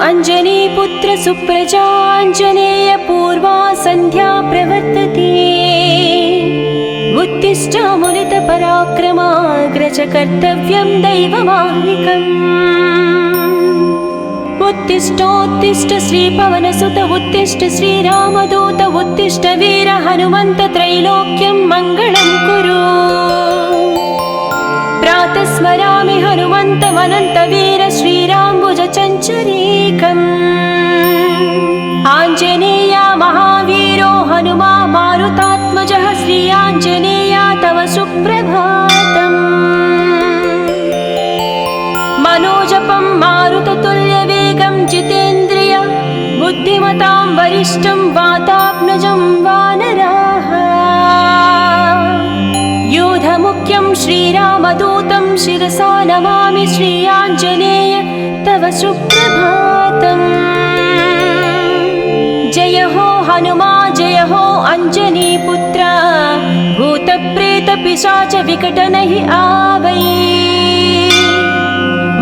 अञ्जनीपुत्र सुप्रजाञ्जनेय पूर्वा सन्ध्या प्रवर्तते। उत्तिष्ठ मुनितपराक्रमाग्रज कर्तव्यं दैवमाह्निकम्। उत्तिष्ठोत्तिष्ठ श्रीपवनसुत उत्तिष्ठ श्रीरामदूत उत्तिष्ठ वीर हनुमन्त त्रैलोक्यं मङ्गलं कुरु। प्रातः स्मरामि हनुमन्तमनन्तवीर श्रीराम्बुजचञ्चरीकम्। आञ्जनेया महावीरो हनुमा मारुतात्मजः श्री आञ्जनेया तव सुप्रभातम्। मनोजपं मारुततुल्यवेगं जितेन्द्रिय बुद्धिमतां वरिष्ठं वातात्मजं वानराः। यूधमुख्यं श्रीरामदूतं शिरसा नमामि श्री आञ्जनेय तव सुप्रभातम्। जय हो हनुमा जय हो अञ्जनीपुत्र भूतप्रेतपिशाच विकटनहि आवै।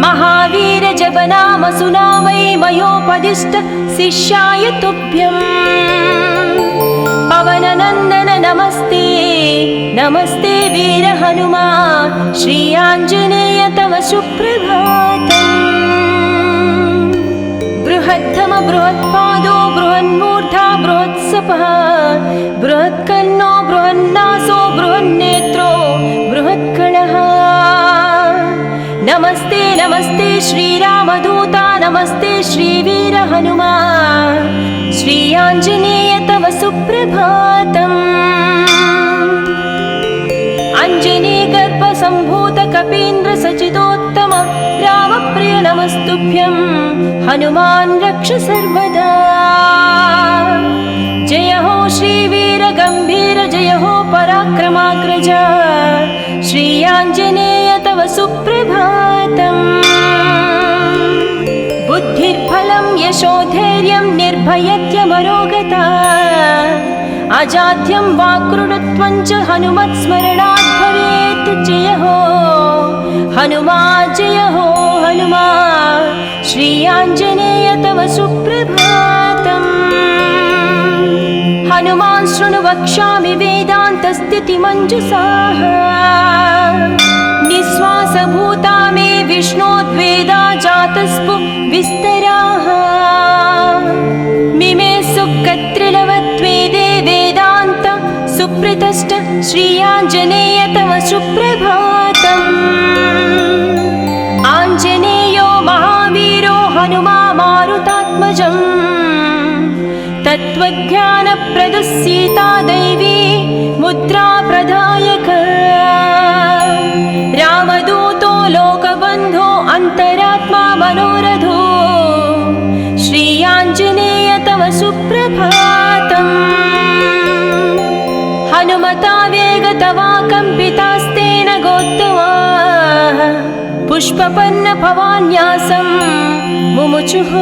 महावीर जपनाम सुनावै मयोपदिष्ट शिष्याय तुभ्यम्। पवननन्दन नमस्ते नमस्ते वीर हनुमा श्री आञ्जनेय तव सुप्रभातम्। बृहत्तम बृहत्पादो बृहन्मूर्धा बृहत्सपः बृहत्कर्णो बृहन्नासो बृहन्नेत्रो बृहत्कणः। नमस्ते नमस्ते श्रीरामदूता नमस्ते श्रीवीर हनुमा श्री आञ्जनेय तव सुप्रभातम्। अञ्जनीगर्भसम्भूत कपीन्द्र सचिदोत्तम रामप्रिय नमस्तुभ्यं हनुमान् रक्ष सर्वदा। जय हो श्रीवीर गम्भीर जय हो पराक्रमाग्रज श्री आञ्जनेय तव सुप्रभातम्। बुद्धिर्बलं यशोधैर्यं निर्भयत्वमरोगता अजाड्यं वाक्कृतत्वं च हनुमत्स्मरणात् भवेत्। जय हो हनुमा जय हो हनुमा श्री आञ्जनेय तव सुप्रभातम्। हनुमान् शृणु वक्ष्यामि वेदान्तस्थितिमञ्जुषाः। निःश्वासभूता मे विष्णोद्वेदा जातस्पु विस्तराः। मिमे सुकत्रिलवत्वेदे वेदान्त सुप्रतिष्ठ श्री आञ्जनेय तव सुप्रभातम्। आञ्जनेयो महावीरो हनुमा मारुतात्मजम्। तत्त्वज्ञानप्रदः सीता दैवी मुद्रा प्रदायक। रामदूतो लोकबन्धो अन्तरात्मा मनोरथो श्री आञ्जनेय तव सुप्रभातम्। हनुमता वेगतवा कम्पितास्तेन गोत्तमाः पुष्पपन्न भवान्यासं मुमुचुः।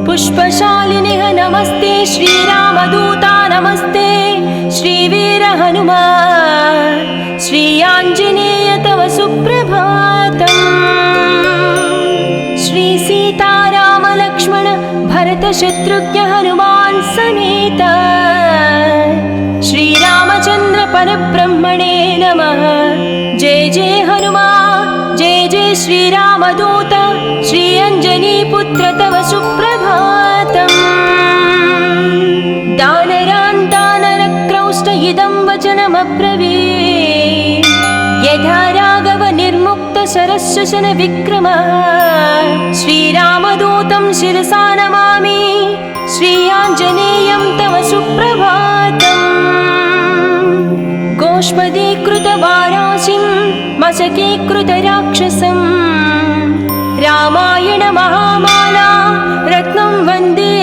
पुष्पशालिनिः नमस्ते श्रीरामदूता नमस्ते श्रीवीर हनुमा श्री आञ्जनेय तव सुप्रभातम्। श्री सीताराम लक्ष्मण भरत शत्रुघ्न हनुमान् समेत श्रीरामचन्द्र परब्रह्मणे नमः। जय जय हनुमा जय जय श्रीरामदूत श्री अञ्जनीपुत्र तव सुप्रभातम्। दानरान् दानरक्रौष्ट इदं वचनमब्रवीत्। यथा राघव निर्मुक्त शरशशन विक्रम श्रीरामदूतं शिरसा नमामि श्री आञ्जनेयं तव सुप्रभातम्। गोष्पदीकृतवाराशिं मशकीकृतराक्षसं रामायण महामाला रत्नं वन्दे।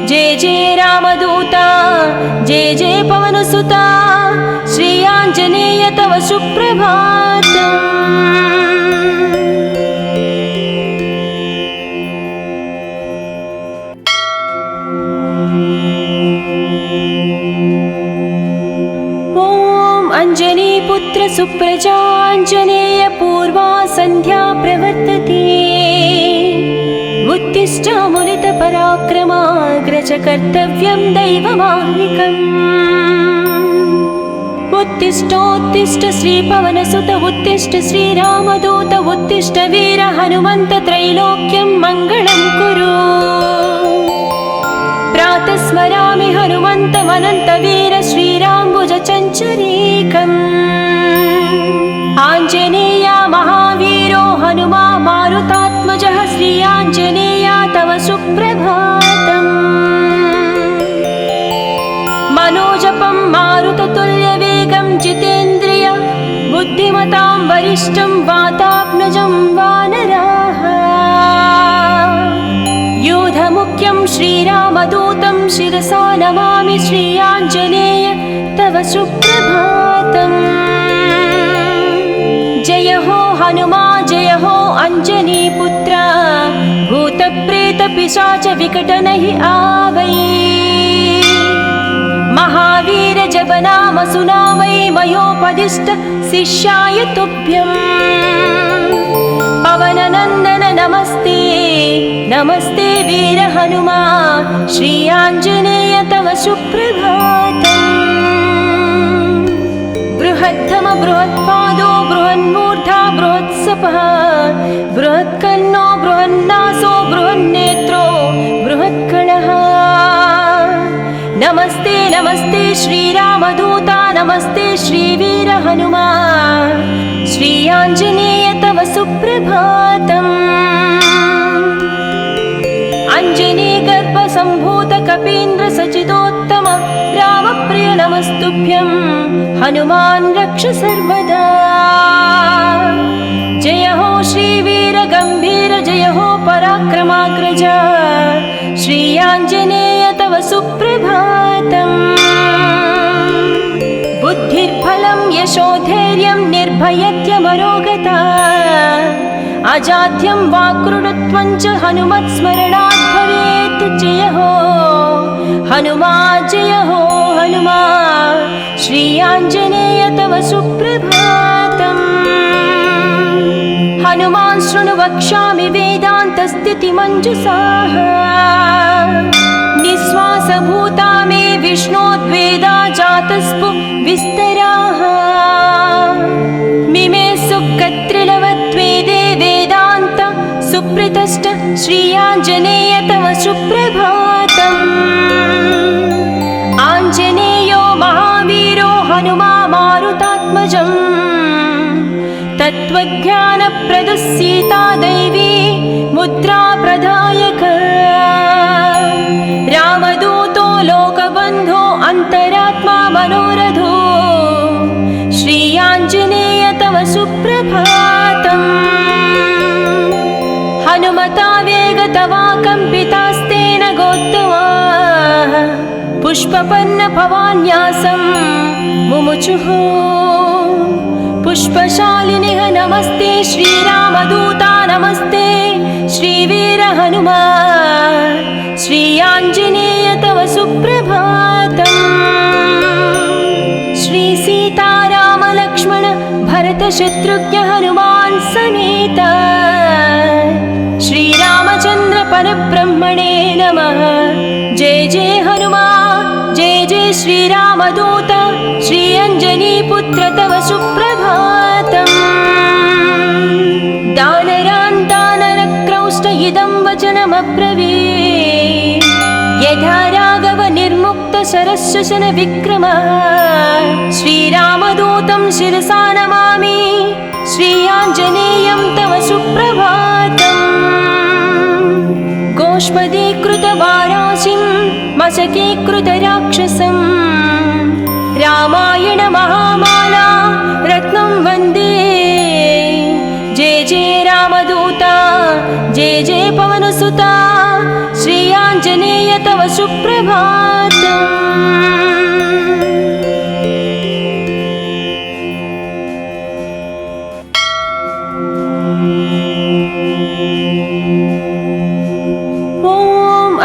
जय जय रामदूता जय जय पवनसुता श्री आञ्जनेय तव सुप्रभातम्। अञ्जनीपुत्र सुप्रजाञ्जनेय पूर्वा सन्ध्या प्रवर्तते। च कर्तव्यं दैवमाह्निकम् उत्तिष्ठोत्तिष्ठ श्रीपवनसुत उत्तिष्ठ श्रीरामदूत उत्तिष्ठ वीर हनुमन्त त्रैलोक्यं मङ्गलं कुरु प्रातः स्मरामि हनुमन्तमनन्तवीर श्रीराम्बुजचञ्चरीकम् आञ्जनेय महावीरो हनुमा मारुतात्मजः श्री आञ्जनेय तव सुप्रभातम् मनोजपं मारुततुल्यवेगं जितेन्द्रिय बुद्धिमतां वरिष्ठं वातात्मजं वानराः योधमुख्यं श्रीरामदूतं शिरसा नमामि श्री आञ्जनेय तव सुप्रभातम् जय हो हनुमा जय हो अंजनीपुत्र भूतप्रेतपिशाच विकटनहि आवै महावीर जप नाम सुनामै मयोपदिष्ट शिष्याय तुभ्यम् पवननन्दन नमस्ते नमस्ते वीर हनुमा श्री आञ्जनेय तव सुप्रभातम् बृहत्तम बृहत्पादो बृहन्मूर्धा बृहत्सपः बृहत्कर्णो बृहन्नासो बृहन्नेत्रो बृहत्कणः नमस्ते नमस्ते श्रीरामदूता नमस्ते श्रीवीर हनुमा श्री आञ्जनेय तव सुप्रभातम् अञ्जनीगर्भसम्भूत कपीन्द्र सचिदोत्तम रामप्रिय नमस्तुभ्यं हनुमान् रक्ष सर्वदा जय हो श्रीवीर गम्भीर जय हो पराक्रमाग्रज श्री आञ्जनेय तव सुप्रभातम् बुद्धिर्बलं यशोधैर्यं निर्भयत्यमरोगता अजाड्यं वाक्कृतत्वं च हनुमत्स्मरणात् भवेत् जय हो हनुमा जय हो हनुमा श्री आञ्जनेय तव सुप्रभातम् हनुमान् शृणु वक्ष्यामि वेदान्तस्थितिमञ्जुषाः निःश्वासभूता मे विष्णोद्वेदा जातस्पु विस्तराः मिमे सुकत्रिलवत्वेदे वेदान्त सुप्रतिष्ठ श्री आञ्जनेय तव सुप्रभातम् आञ्जनेयो महावीरो हनुमा मारुतात्मजम् तत्त्वज्ञानप्रदः सीता दैवी मुद्रा प्रदायक रामदूतो लोकबन्धो अन्तरात्मा मनोरथो श्री आञ्जनेय तव सुप्रभातम् हनुमता वेगतवा कम्पितास्तेन गोत्तमा पुष्पपन्न भवान्यासं मुमुचुः पुष्पशालिनिः नमस्ते श्रीरामदूता नमस्ते श्रीवीर हनुमा श्री आञ्जनेय तव सुप्रभातम् श्री सीताराम लक्ष्मण भरत शत्रुघ्न हनुमान् समेत श्रीरामचन्द्र परब्रह्मणे नमः जय जय हनुमा जय जय श्रीरामदूत श्री अञ्जनीपुत्र तव सुप्रभातम् दानरान् दानरक्रौष्ट इदं वचनमब्रवीत् यथा राघव निर्मुक्त शरशशन विक्रम श्रीरामदूतं शिरसा नमामि श्री आञ्जनेयं तव सुप्रभातम् गोष्पदीकृतवाराशिं मशकीकृतराक्षसं रामायण महामाला रत्नं वन्दे जय जय रामदूता जय जय पवनसुता श्री आञ्जनेय तव सुप्रभातम्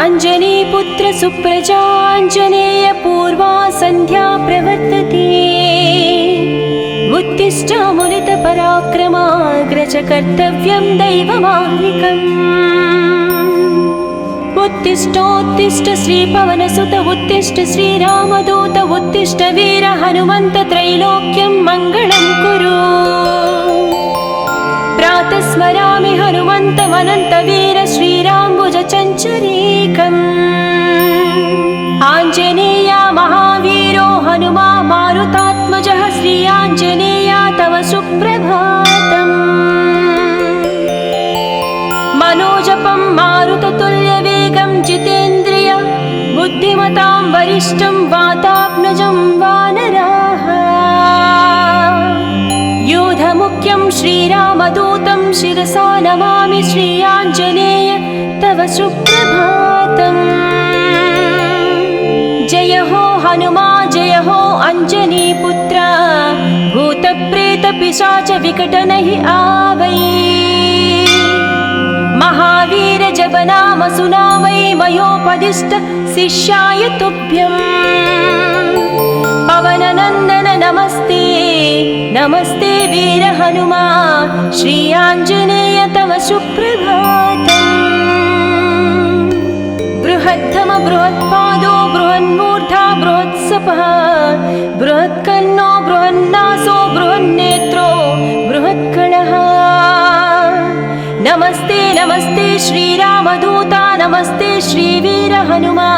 अंजनीपुत्र सुप्रजाञ्जनेय पूर्वा सन्ध्या प्रवर्तते उत्तिष्ठामुनित पराक्रमाग्रज कर्तव्यं दैवमाह्निकम् उत्तिष्ठोत्तिष्ठ श्रीपवनसुत उत्तिष्ठ श्रीरामदूत उत्तिष्ठ वीर हनुमन्त त्रैलोक्यं मङ्गलं कुरु। प्रातः स्मरामि हनुमन्तमनन्तवीर श्रीराम्बुजचञ्चरीकम्। आञ्जनेया महावीरो हनुमा मारुतात्मजः श्रीयाञ्जनेया तव सुप्रभातम्। मनोजपं मारुततुल्यवेगं जितेन्द्रिय बुद्धिमतां वरिष्ठं वातात्मजं वानराः। योधमुख्यं श्रीरामदूतं शिरसा नमामि श्रीयाञ्जनेय तव सुप्रभातम्। जय हो हनुमा जय हो अञ्जनीपुत्र भूतप्रेतपिशाच विकटनहि आवै। महावीर जप नाम सुनावै मयोपदिष्ट शिष्याय तुभ्यम्। पवननन्दन नमस्ते नमस्ते वीर हनुमा श्रीयाञ्जनेय तव सुप्रभातम्। बृहद्धम बृहत्पादो बृहन्मूर्धा बृहत्सपः बृहत्कर्णो बृहन्नासो बृहन्नेत्रो बृहत्कणः। नमस्ते नमस्ते श्रीरामदूता नमस्ते श्रीवीर हनुमा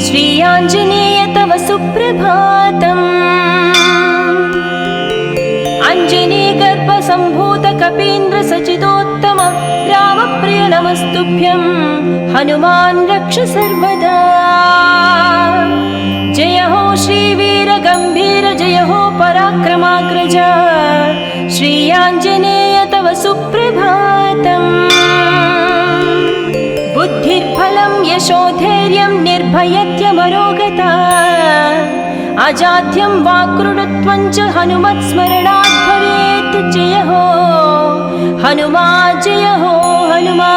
श्रीयाञ्जनेय तव सुप्रभातम्। अञ्जनीगर्भसम्भूत कपीन्द्र सचिदोत्तम रामप्रिय नमस्तुभ्यं हनुमान् रक्ष सर्वदा। जय हो श्रीवीर गम्भीर जय हो पराक्रमाग्रज श्रीयाञ्जनेय तव सुप्रभातम्। बुद्धिर्बलं यशोधैर्यं निर्भयत्यमरोगता अजाड्यं वाक्कृतत्वं च हनुमत्स्मरणात् भवेत्। जय हो हनुमा जय हो हनुमा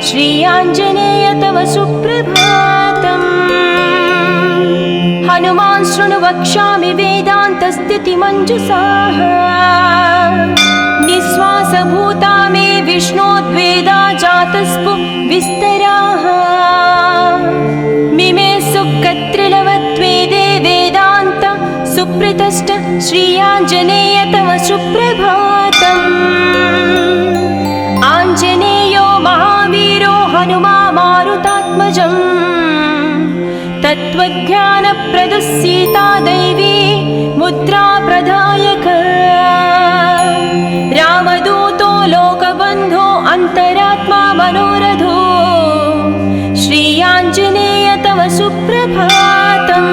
श्रीयाञ्जनेय तव सुप्रभातम्। हनुमान् शृणु वक्ष्यामि वेदान्तस्थितिमञ्जुषाः निःश्वासभूता मे विष्णोद्वेदा जातस्पु विस्तराः। मिमे सुकत्रिलवत्वेदे वेदान्त सुप्रतिष्ठ श्रीयाञ्जनेय तव सुप्रभातम्। आञ्जनेयो महावीरो हनुमा मारुतात्मजम् तत्त्वज्ञानप्रदः सीता दैवी मुद्रा प्रदायक। रामदूतो लोकबन्धो अन्तरात्मा मनोरथो श्रीयाञ्जनेय तव सुप्रभातम्।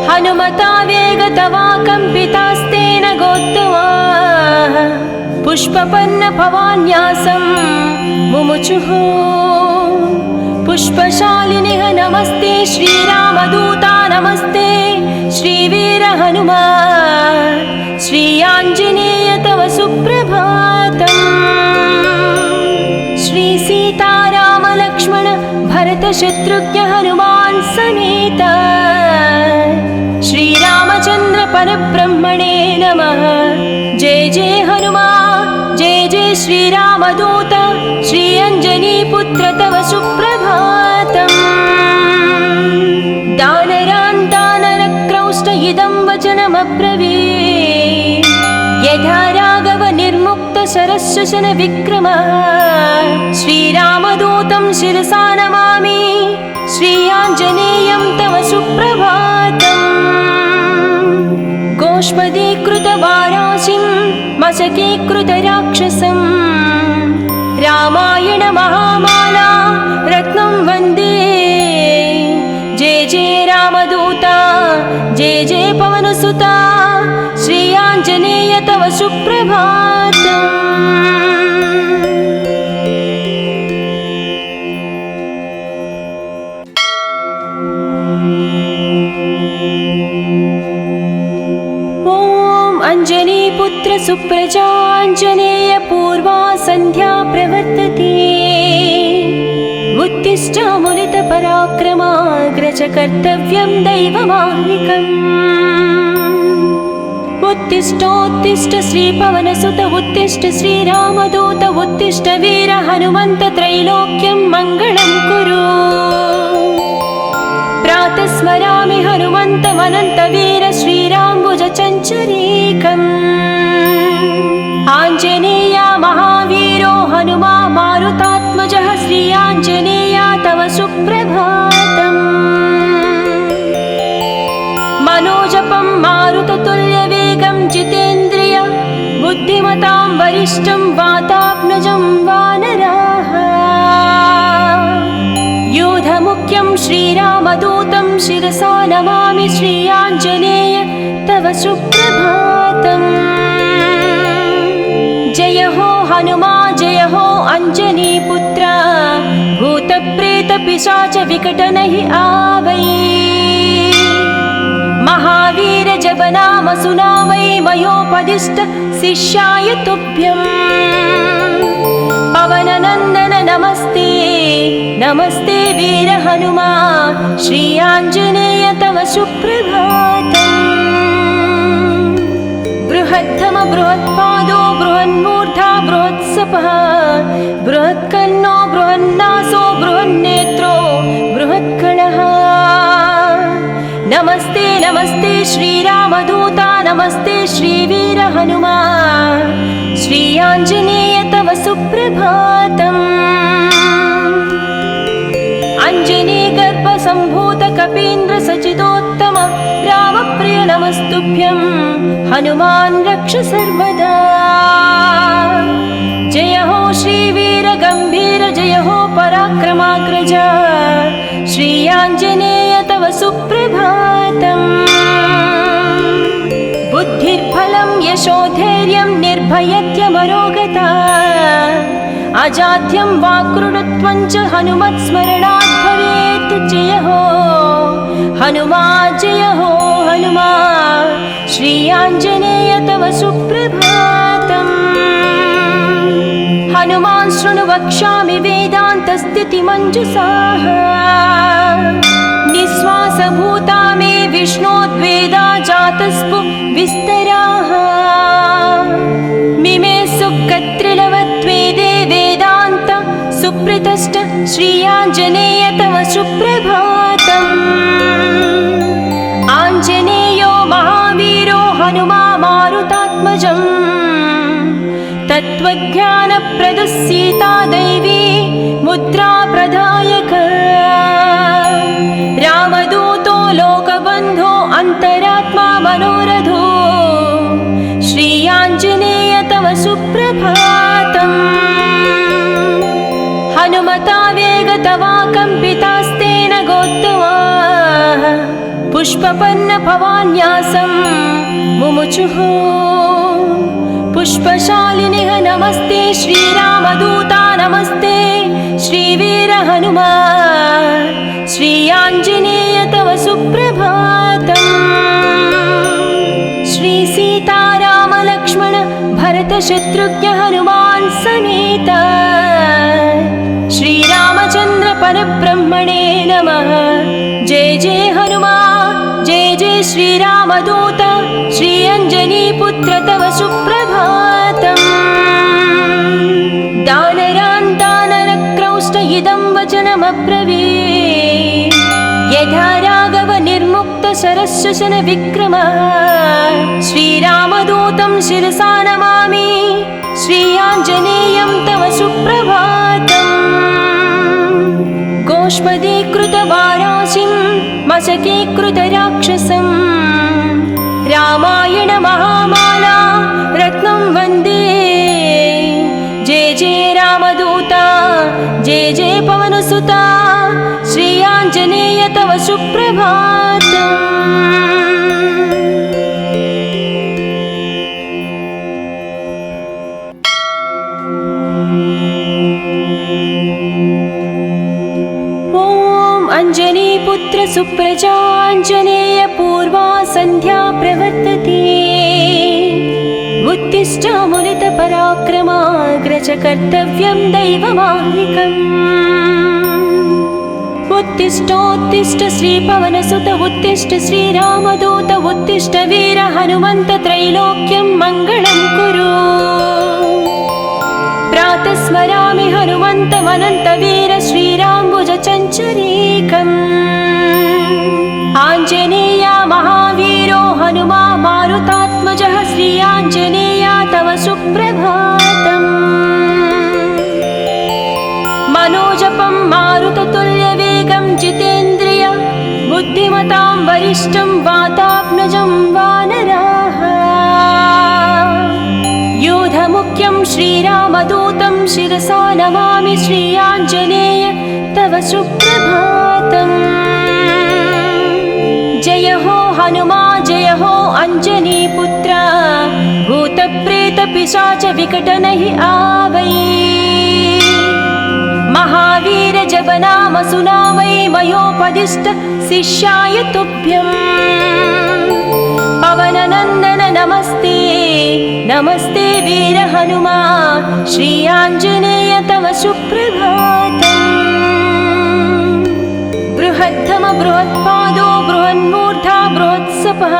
हनुमता वेगतवा कम्पितास्तेन गोत्तवा पुष्पपन्न भवान्यासं मुमुचुः। पुष्पशालिनिः नमस्ते श्रीरामदूता नमस्ते श्रीवीर हनुमा श्रीयाञ्जनेय तव सुप्रभातम्। श्रीसीतारामलक्ष्मण भरतशत्रुघ्न हनुमान् समेत श्रीरामचन्द्र परब्रह्मणे नमः। जय जय हनुमा जय जय श्रीरामदूत श्रीअञ्जनीपुत्र तव सुप्रभातम्। दानरान् दानरक्रौष्ट इदं वचनमब्रवीत् यथा राघव निर्मुक्त शरशशन विक्रमः। श्रीरामदूतं शिरसा नमामि श्रीयाञ्जनेयं तव सुप्रभातम्। गोष्पदीकृतवाराशिं मशकीकृतराक्षसं रामायण महामाला रत्नं वन्दे। जय जय रामदूता जय जय पवनसुता श्रीयाञ्जनेय तव सुप्रभातम्। अञ्जनीपुत्र सुप्रजाञ्जनेय पूर्वा सन्ध्या प्रवर्तते। उत्तिष्ठामुलितपराक्रमाग्रज कर्तव्यं दैवमाह्निकम्। उत्तिष्ठोत्तिष्ठ श्रीपवनसुत उत्तिष्ठ श्रीरामदूत उत्तिष्ठ वीर हनुमन्त त्रैलोक्यं मङ्गलं कुरु। प्रातः स्मरामि हनुमन्तमनन्तवीर श्रीराम्बुजचञ्चरीकम्। आञ्जनेया महावीरो हनुमा मारुतात्मजः श्रीयाञ्जनेया तव सुप्रभातम्। मनोजपं मारुततुल्यवेगं जितेन्द्रिय बुद्धिमतां वरिष्ठं वातात्मजं वानराः। योधमुख्यं श्रीरामदूतं शिरसा नमामि श्रीयाञ्जनेय तव सुप्रभातम्। जय हो हनुमा जय हो अञ्जनीपुत्र भूतप्रेतपिशाच विकटनहि आवै। महावीर जप नाम सुनावै मयोपदिष्ट शिष्याय तुभ्यं। पवननन्दन नमस्ते नमस्ते वीर हनुमा श्रीयाञ्जनेय तव सुप्रभातम्। बृहत्तम बृहत्पादो बृहन्मूर्धा बृहत्सपः बृहत्कर्णो बृहन्नासो बृहन्नेत्रो बृहत्कणः। नमस्ते नमस्ते श्रीरामदूता नमस्ते श्रीवीर हनुमा श्रीयाञ्जनेय तव सुप्रभातम्। अञ्जनीगर्भसम्भूत कपीन्द्र सचिदोत्तम रामप्रिय नमस्तुभ्यं हनुमान् रक्ष सर्वदा। जय हो श्रीवीर गम्भीर जय हो पराक्रमाग्रज श्रीयाञ्जनेय तव सुप्रभातम्। बुद्धिर्बलं यशोधैर्यं निर्भयत्यमरोगता अजाड्यं वाक्कृतत्वं च हनुमत्स्मरणात् भवेत्। जय हो हनुमा जय हो हनुमा श्रीयाञ्जनेय तव सुप्रभातम्। हनुमान् शृणु वक्ष्यामि वेदान्तस्थितिमञ्जुषाः। निःश्वासभूता मे विष्णोद्वेदा जातस्पु विस्तराः। मिमे सुकत्रिलवत्वेदे वेदान्त सुप्रतिष्ठ श्रीयाञ्जनेय तव सुप्रभातम्। आञ्जनेयो महावीरो हनुमा मारुतात्मजम्। तत्त्वज्ञानप्रदः सीता दैवी मुद्रा प्रदायक। रामदूतो लोकबन्धो अन्तरात्मा मनोरथो श्रीयाञ्जनेय तव सुप्रभातम्। हनुमता वेगतवा कम्पितास्तेन गोत्तमाः पुष्पपन्न भवान्यासं मुमुचुः। पुष्पशालिनिः नमस्ते श्रीरामदूता नमस्ते श्रीवीर हनुमा श्रीयाञ्जनेय तव सुप्रभातम्। श्रीसीतारामलक्ष्मण भरतशत्रुघ्न हनुमान् समेत श्रीरामचन्द्र परब्रह्मणे नमः। जय जय हनुमा जय जय श्रीरामदूत श्रीअञ्जनीपुत्र तव सुप्रभातम्। दानरान् दानरक्रौष्ट इदं वचनमब्रवीत्। यथा राघव निर्मुक्त शरशशन विक्रमः श्रीरामदूतं शिरसा नमामि श्रीयाञ्जनेयं तव सुप्रभातम्। गोष्पदीकृतवाराशिं मशकीकृतराक्षसं रामायण महामाला रत्नं वन्दे। जय जय रामदूता जय जय पवनसुता श्रीयाञ्जनेय तव सुप्रभातम्। अञ्जनीपुत्र सुप्रजाञ्जनेय पूर्वा सन्ध्या प्रवर्तते। उत्तिष्ठामुलितपराक्रमाग्रज कर्तव्यं दैवमाह्निकम्। उत्तिष्ठोत्तिष्ठ श्रीपवनसुत उत्तिष्ठ श्रीरामदूत उत्तिष्ठ वीर हनुमन्त त्रैलोक्यं मङ्गलं कुरु। प्रातः स्मरामि हनुमन्तमनन्तवीर श्रीराम्बुजचञ्चरीकम्। आञ्जनेया महावीरो हनुमा मारुतात्मजः श्री आञ्जनेया तव सुप्रभातम्। मनोजपं मारुततुल्यवेगं जितेन्द्रिय बुद्धिमतां वरिष्ठं वातात्मजं वानराः। योधमुख्यं श्रीरामदूतं शिरसा नमामि श्री आञ्जनेय तव सुप्रभातम्। जय हो हनुमा जय हो अञ्जनीपुत्र भूतप्रेतपिशाच विकटनहि आवै। महावीर जपनाम सुनामै मयोपदिष्ट शिष्याय तुभ्यम्। पवननन्दन नमस्ते नमस्ते वीर हनुमा श्री आञ्जनेय तव सुप्रभातम्। बृहत्तम बृहत्पादो बृहन्मूर्धा बृहत्सपः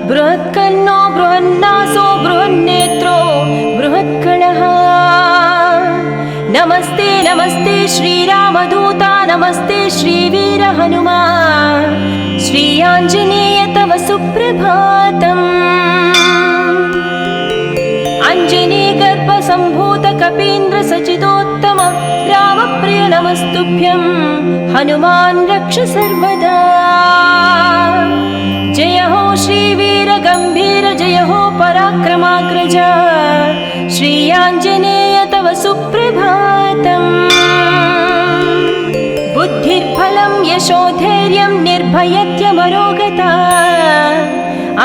बृहत्कर्णो बृहन्नासो बृहन्नेत्रो बृहत्कणः। नमस्ते नमस्ते श्रीरामदूता नमस्ते श्रीवीर हनुमा श्री आञ्जनेय तव सुप्रभातम्। अञ्जनीगर्भसम्भूत कपीन्द्र सचिदोत्तम रामप्रिय नमस्तुभ्यं हनुमान् रक्ष सर्वदा। जय हो श्रीवीर गम्भीर जय हो पराक्रमाग्रज श्री आञ्जनेय तव सुप्रभातम्। बुद्धिर्बलं यशोधैर्यं निर्भयत्यमरोगता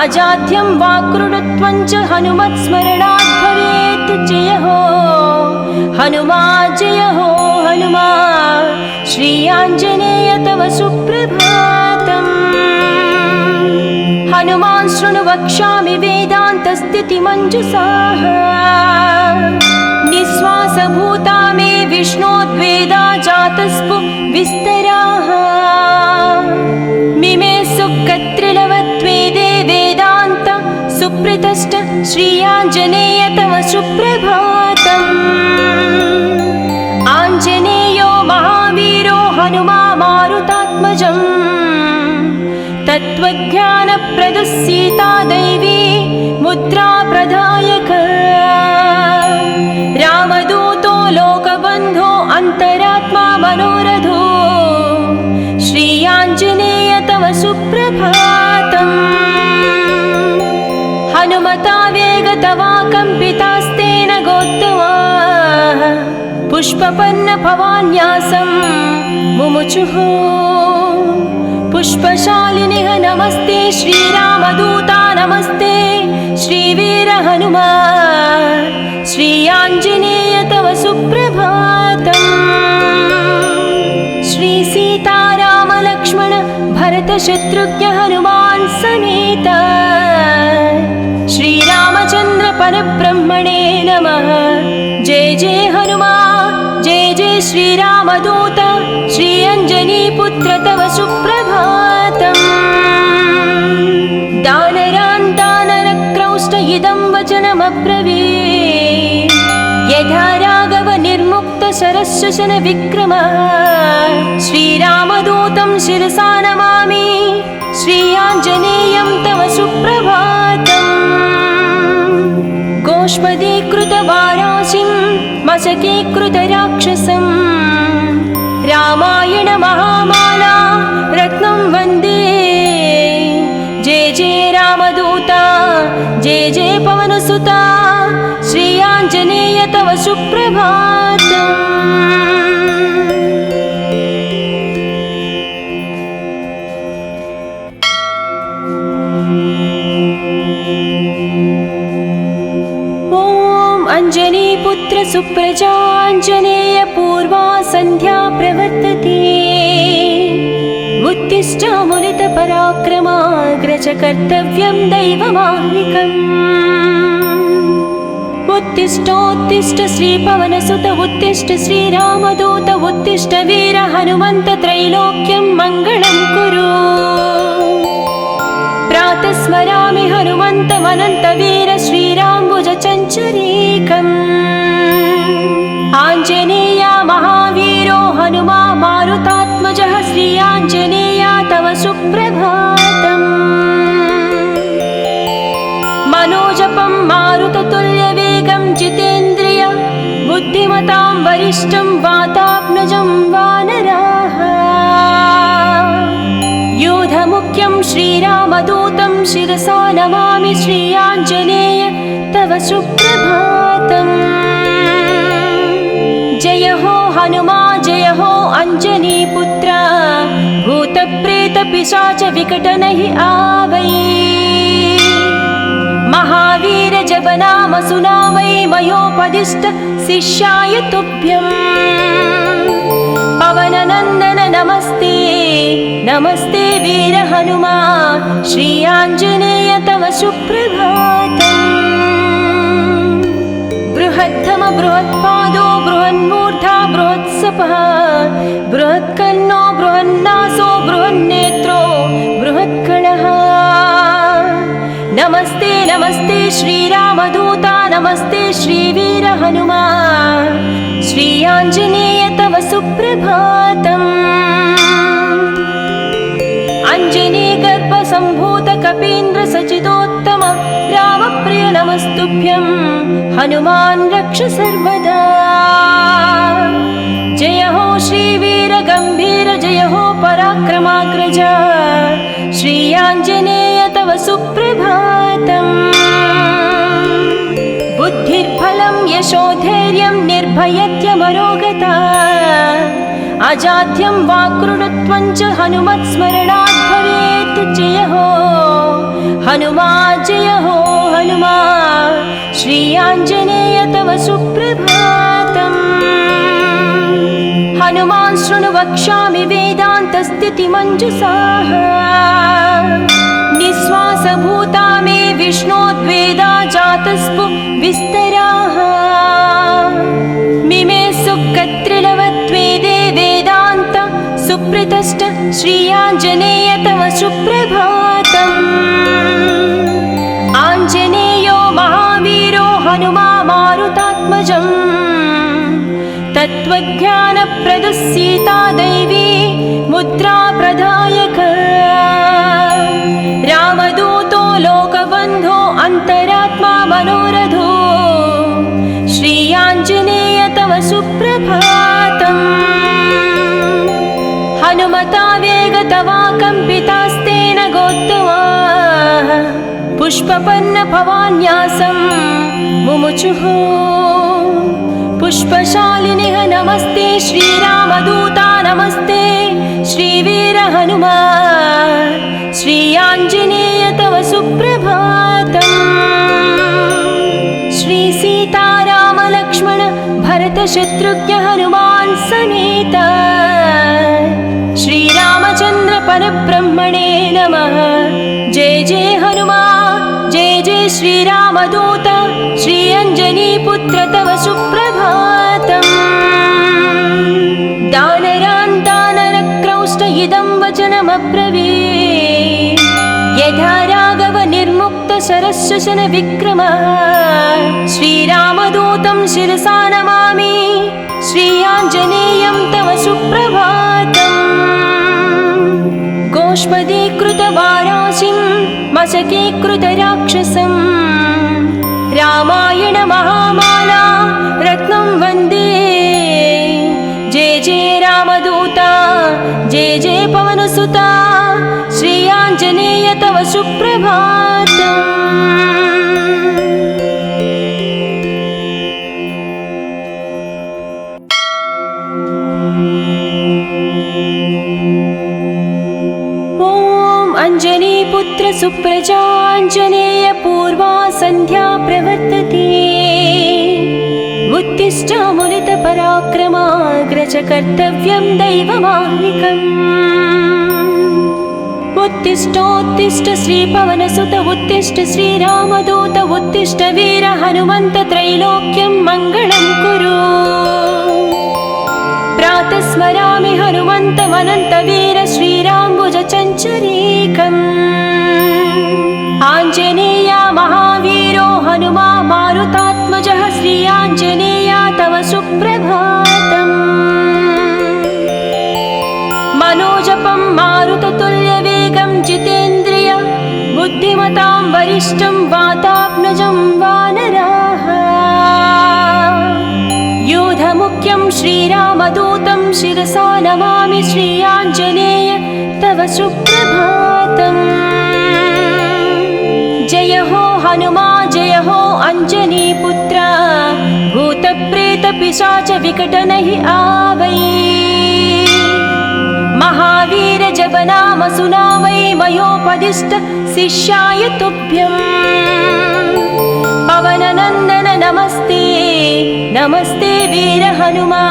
अजाड्यं वाक्कृतत्वं च हनुमत्स्मरणात् भवेत्। जय हो हनुमा जय हो हनुमा श्री आञ्जनेय तव सुप्रभातम्। हनुमान् शृणु वक्ष्यामि वेदान्तस्थितिमञ्जुषाः। निःश्वासभूता मे विष्णोद्वेदा जातस्पु विस्तराः। मिमे सुकत्रिलवत्वेदे वेदान्त सुप्रतिष्ठ श्री आञ्जनेय तव सुप्रभातम्। आञ्जनेयो महावीरो हनुमा मारुतात्मजम्। तत्त्वज्ञानप्रदः सीता दैवी मुद्रा प्रदायक। रामदूतो लोकबन्धो अन्तरात्मा मनोरथो श्री आञ्जनेय तव सुप्रभातम्। हनुमता वेगतवा कम्पितास्तेन गोत्तमाः पुष्पपन्न भवान्यासं मुमुचुः। पुष्पशालिनिः नमस्ते श्रीरामदूता नमस्ते श्रीवीर हनुमा श्री आञ्जनेय तव सुप्रभातम्। श्री सीताराम लक्ष्मण भरत शत्रुघ्न हनुमान् समेत श्रीरामचन्द्र परब्रह्मणे नमः। जय जय हनुमा जय जय श्रीरामदूत श्री अञ्जनीपुत्र तव सुप्रभातम्। दानरान् दानरक्रौष्ट इदं वचनमब्रवीत्। यथा राघव निर्मुक्त शरशशन विक्रम श्रीरामदूतं शिरसा नमामि श्री आञ्जनेयं तव सुप्रभातम्। गोष्पदीकृतवाराशिं मशकीकृतराक्षसं रामायण महामाला रत्नं वन्दे। जय जय रामदूता जय जय पवनसुता श्री आञ्जनेय तव सुप्रभातम्। अञ्जनीपुत्र सुप्रजाञ्जनेय पूर्वा सन्ध्या प्रवर्तते। उत्तिष्ठामुलितपराक्रमाग्रज कर्तव्यं दैवमाह्निकम्। उत्तिष्ठोत्तिष्ठ श्रीपवनसुत उत्तिष्ठ श्रीरामदूत उत्तिष्ठ वीर हनुमन्त त्रैलोक्यं मङ्गलं कुरु। प्रातः स्मरामि हनुमन्तमनन्तवीर श्रीराम्बुजचञ्चरीकम्। आञ्जनेया महावीरो हनुमा मारुतात्मजः श्री आञ्जनेया तव सुप्रभातम्। मनोजपं मारुततुल्यवेगं जितेन्द्रिय बुद्धिमतां वरिष्ठं वातात्मजं वानराः। योधमुख्यं श्रीरामदूतं शिरसा नमामि श्री आञ्जनेय तव सुप्रभातम्। जय हो हनुमा जय हो अञ्जनीपुत्र भूतप्रेतपिशाच विकटनहि आवै। महावीर जपनाम सुनावै मयोपदिष्ट शिष्याय तुभ्यम्। पवननन्दन नमस्ते नमस्ते वीर हनुमा श्री आञ्जनेय तव सुप्रभातम्। बृहत्तम बृहत्पादो बृहन्मूर्धा बृहत्सपः बृहत्कर्णो बृहन्नासो बृहन्नेत्रो बृहत्कणः। नमस्ते नमस्ते श्रीरामदूता नमस्ते श्रीवीर हनुमा श्री आञ्जनेय तव सुप्रभातम्। अञ्जनीगर्भसम्भूत कपीन्द्र सचिदोत्तम रामप्रिय नमस्तुभ्यं हनुमान् रक्ष सर्वदा। जय हो श्रीवीर गम्भीर जय हो पराक्रमाग्रज श्री आञ्जनेय तव सुप्रभातम्। बुद्धिर्बलं यशोधैर्यं निर्भयत्यमरोगता अजाड्यं वाक्कृतत्वं च हनुमत्स्मरणात् भवेत्। जय हो हनुमा जय हो हनुमा श्री आञ्जनेय तव सुप्रभातम्। हनुमान् शृणु वक्ष्यामि वेदान्तस्थितिमञ्जुषाः निःश्वासभूता मे विष्णोद्वेदा जातस्पु विस्तराः। मिमे सुकत्रिलवत्वेदे वेदान्त सुप्रतिष्ठ श्री आञ्जनेय तव सुप्रभातम्। आञ्जनेयो महावीरो हनुमा मारुतात्मजम् तत्त्वज्ञानप्रदः सीता दैवी मुद्रा प्रदायक। रामदूतो लोकबन्धो अन्तरात्मा मनोरथो श्री आञ्जनेय तव सुप्रभातम्। हनुमता वेगतवा कम्पितास्तेन गोत्तमा पुष्पपन्न भवान्यासं मुमुचुः। पुष्पशालिनिः नमस्ते श्रीरामदूता नमस्ते श्रीवीर हनुमा श्री आञ्जनेय तव सुप्रभातम्। श्री सीताराम लक्ष्मण भरत शत्रुघ्न हनुमान् समेत श्रीरामचन्द्र परब्रह्मणे नमः। जय जय हनुमा जय जय श्रीरामदूत श्री अञ्जनीपुत्र तव सुप्रभातम्। दानरान् दानरक्रौष्ट इदं वचनमब्रवीत् यथा राघव निर्मुक्त शरशशन विक्रमः। श्रीरामदूतं शिरसा नमामि श्री आञ्जनेयं तव सुप्रभातम्। गोष्पदीकृतवाराशिं मशकीकृतराक्षसं रामायण महामाला रत्नं वन्दे। जय जय रामदूता जय जय पवनसुता श्री आञ्जनेय तव सुप्रभातम्। अञ्जनीपुत्र सुप्रजाञ्जनेय पूर्वा सन्ध्या प्रवर्तते। उत्तिष्ठामुलितपराक्रमाग्रज कर्तव्यं दैवमाह्निकम्। उत्तिष्ठोत्तिष्ठ श्रीपवनसुत उत्तिष्ठ श्रीरामदूत उत्तिष्ठ वीर हनुमन्त त्रैलोक्यं मङ्गलं कुरु। प्रातः स्मरामि हनुमन्तमनन्तवीर श्रीराम्बुजचञ्चरीकम्। आञ्जनेया महावीरो हनुमा मारुतात्मजः श्री आञ्जनेया तव सुप्रभातम्। मनोजपं मारुततुल्यवेगं जितेन्द्रिय बुद्धिमतां वरिष्ठं वातात्मजं वानराः। योधमुख्यं श्रीरामदूतं शिरसा नमामि श्री आञ्जनेय तव सुप्रभातम्। जय हो हनुमा जय हो अञ्जनीपुत्र भूतप्रेतपिशाच विकटनहि आवै। महावीर जपनाम सुनामै मयोपदिष्ट शिष्याय तुभ्यम्। पवननन्दन नमस्ते नमस्ते वीर हनुमा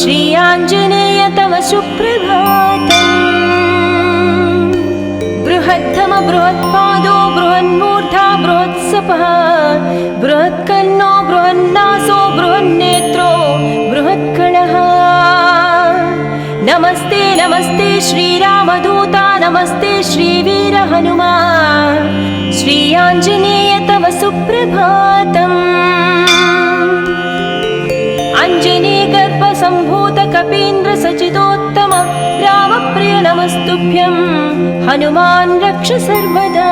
श्री आञ्जनेय तव सुप्रभातम्। बृहत्तम बृहत्पादो बृहन्मूर्धा बृहत्सपः बृहत्कर्णो बृहन्नासो बृहन्नेत्रो बृहत्कणः। नमस्ते नमस्ते श्रीरामदूता नमस्ते श्रीवीर हनुमा श्री आञ्जनेय तव सुप्रभातम्। अञ्जनीगर्भसम्भूत कपीन्द्र सचिदोत्तम रामप्रिय नमस्तुभ्यं हनुमान् रक्ष सर्वदा।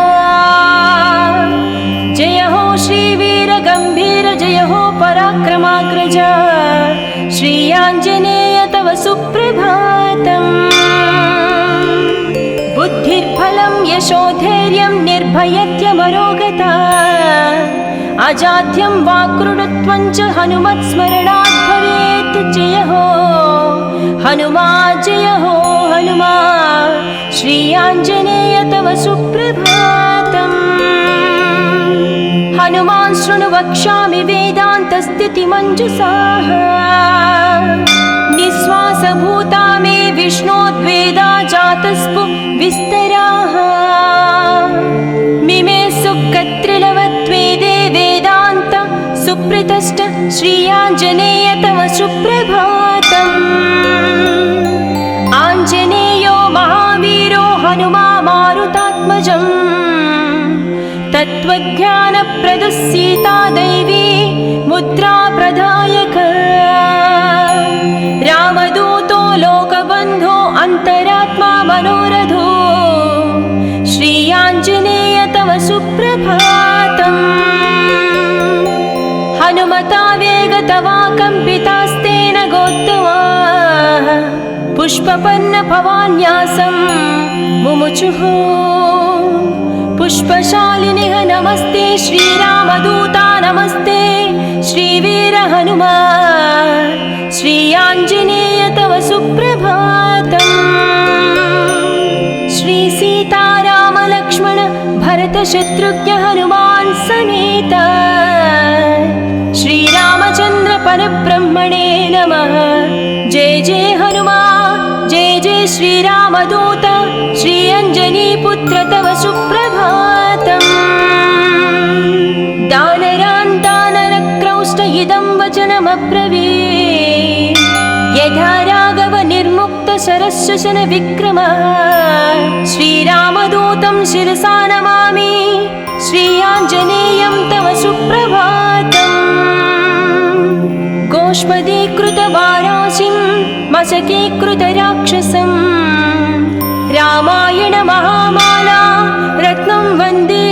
जय हो श्रीवीर गम्भीर जय हो पराक्रमाग्रज श्री आञ्जनेय तव सुप्रभातम्। बुद्धिर्बलं यशोधैर्यं निर्भयत्यमरोगता अजाड्यं वाक्कृतत्वं च हनुमत्स्मरणात् भवेत्। जय हो हनुमा जय हो हनुमा श्री आञ्जनेय तव सुप्रभातम्। हनुमान् शृणु वक्ष्यामि वेदान्तस्थितिमञ्जुषाः। निःश्वासभूता मे विष्णोद्वेदा जातस्पु विस्तराः। मिमे सुकत्रिलवत्वेदे वेदान्त सुप्रतिष्ठ श्री आञ्जनेय तव सुप्रभातम्। आञ्जनेयो महावीरो हनुमा मारुतात्मजम्। तत्त्वज्ञानप्रदः सीता दैवी मुद्रा प्रदायक। रामदूतो लोकबन्धो अन्तरात्मा मनोरथो श्री आञ्जनेय तव सुप्रभातम्। हनुमता वेगतवा कम्पितास्तेन गोत्तमा पुष्पपन्न भवान्यासं मुमुचुः। पुष्पशालिनिः नमस्ते श्रीरामदूता नमस्ते श्रीवीर हनुमा श्री आञ्जनेय तव सुप्रभातम्। श्री सीताराम लक्ष्मण भरत शत्रुघ्न हनुमान् समेत श्रीरामचन्द्र परब्रह्मणे नमः। जय जय हनुमा जय जय श्रीरामदूत श्री अञ्जनीपुत्र तव सुप्रभातम्। दानरान् दानरक्रौष्ट इदं वचनमब्रवीत्। यथा राघव निर्मुक्त शरशशन विक्रम श्रीरामदूतं शिरसा नमामि श्री आञ्जनेयं तव सुप्रभातम्। गोष्पदीकृतवाराशिं मशकीकृतराक्षसं रामायण महामाला रत्नं वन्दे